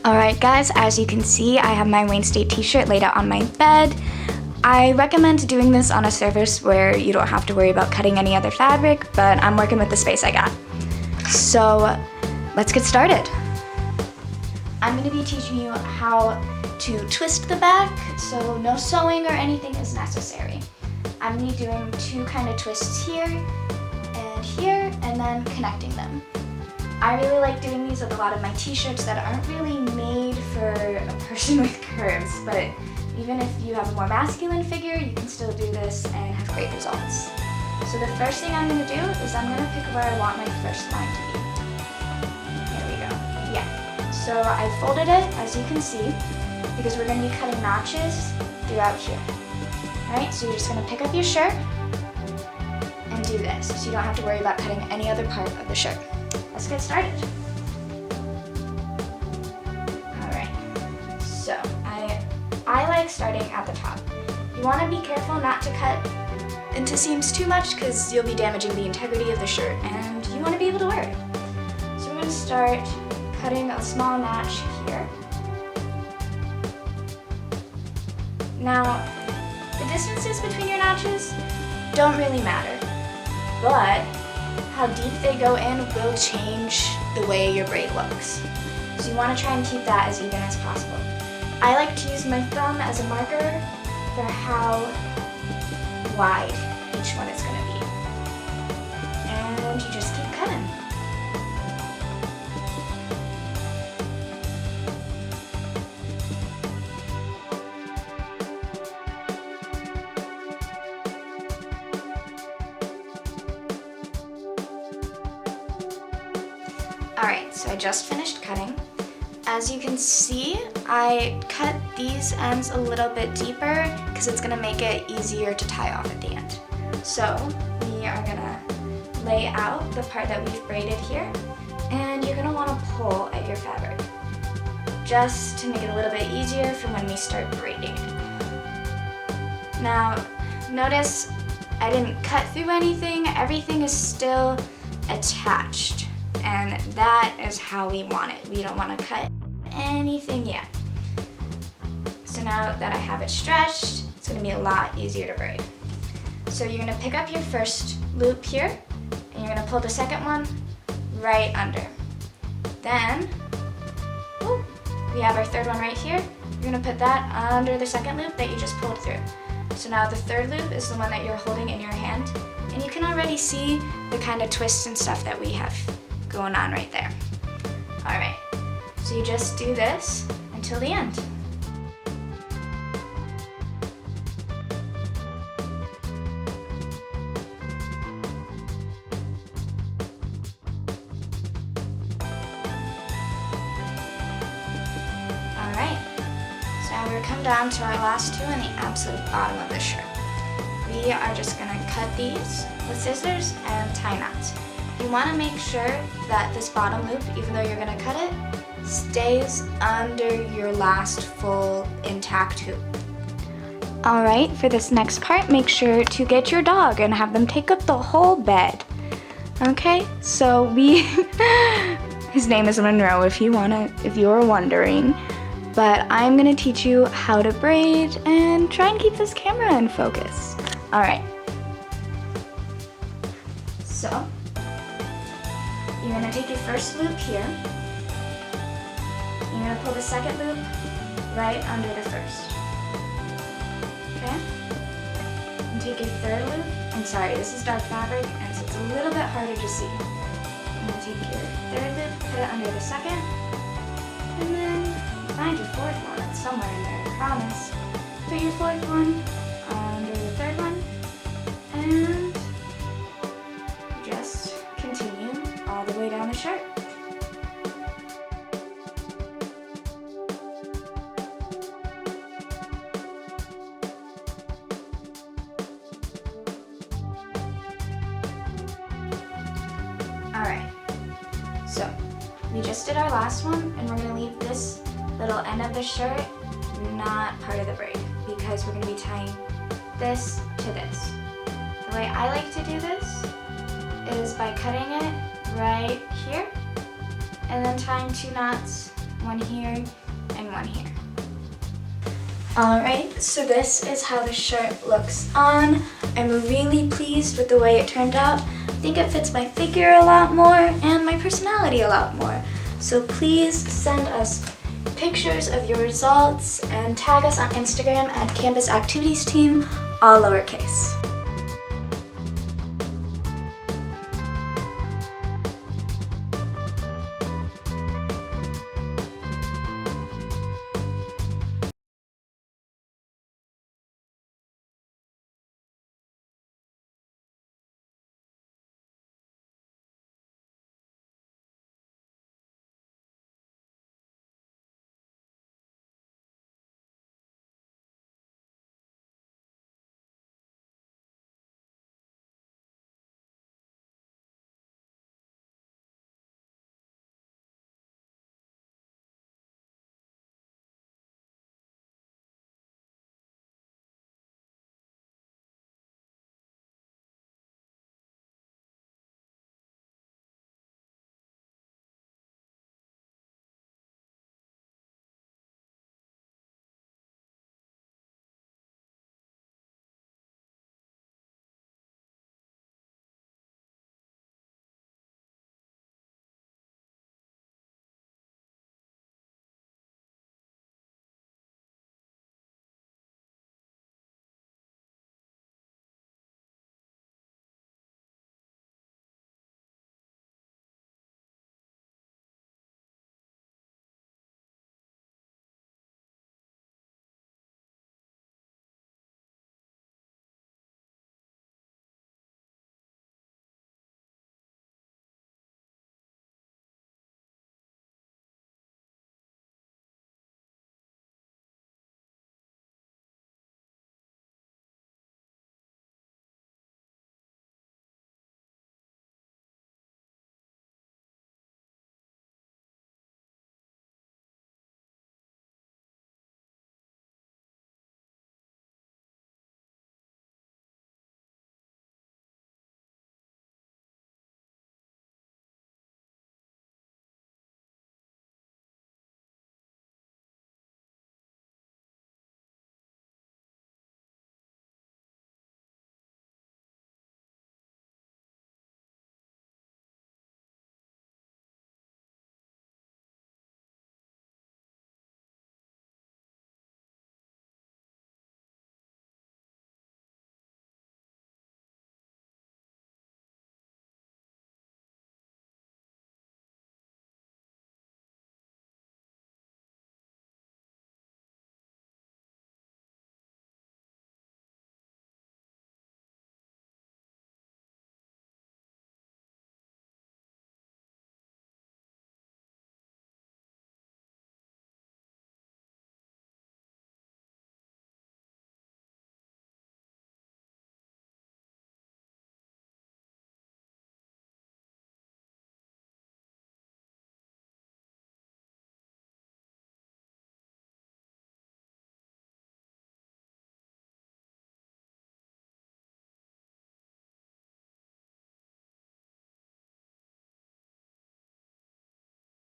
Alright guys, as you can see, I have my Wayne State t-shirt laid out on my bed. I recommend doing this on a surface where you don't have to worry about cutting any other fabric, but I'm working with the space I got. So let's get started. I'm going to be teaching you how to twist the back, so no sewing or anything is necessary. I'm going to be doing two kind of twists here, and then connecting them. I really like doing these with a lot of my t-shirts that aren't really made for a person with curves, but even if you have a more masculine figure, you can still do this and have great results. So the first thing I'm going to do is I'm going to pick where I want my first line to be. Here we go. Yeah. So I folded it, as you can see, because we're going to be cutting notches throughout here. Alright, so you're just going to pick up your shirt and do this, so you don't have to worry about cutting any other part of the shirt. Let's get started. Alright, so I like starting at the top. You want to be careful not to cut into seams too much because you'll be damaging the integrity of the shirt and you want to be able to wear it. So we're going to start cutting a small notch here. Now, the distances between your notches don't really matter, but how deep they go in will change the way your braid looks. So you want to try and keep that as even as possible. I like to use my thumb as a marker for how wide each one is going to be. And you just keep cutting. Alright, so I just finished cutting. As you can see, I cut these ends a little bit deeper because it's going to make it easier to tie off at the end. So we are going to lay out the part that we've braided here, and you're going to want to pull at your fabric just to make it a little bit easier for when we start braiding it. Now, notice I didn't cut through anything. Everything is still attached. And that is how we want it. We don't want to cut anything yet. So now that I have it stretched, it's going to be a lot easier to braid. So you're going to pick up your first loop here, and you're going to pull the second one right under. Then, we have our third one right here. You're going to put that under the second loop that you just pulled through. So now the third loop is the one that you're holding in your hand, and you can already see the kind of twists and stuff that we have going on right there. Alright, so you just do this until the end. Alright, so now we're come down to our last two in the absolute bottom of the shirt. We are just going to cut these with scissors and tie knots. You want to make sure that this bottom loop, even though you're going to cut it, stays under your last full intact hoop. Alright, for this next part, make sure to get your dog and have them take up the whole bed. Okay, so his name is Monroe if you were wondering. But I'm going to teach you how to braid and try and keep this camera in focus. Alright. So, you're going to take your first loop here, you're going to pull the second loop right under the first, okay? And take your third loop, and sorry, this is dark fabric, and so it's a little bit harder to see. You're going to take your third loop, put it under the second, and then find your fourth one. It's somewhere in there, I promise. Put your fourth one under the third one, and just continue all the way down the shirt. Alright, so we just did our last one, and we're going to leave this little end of the shirt not part of the braid because we're going to be tying this to this. The way I like to do this is by cutting it right here and then tying 2 knots one here, and one here. Alright, so this is how the shirt looks on. I'm really pleased with the way it turned out. I think it fits my figure a lot more and my personality a lot more. So please send us pictures of your results and tag us on Instagram at Campus Activities Team, all lowercase.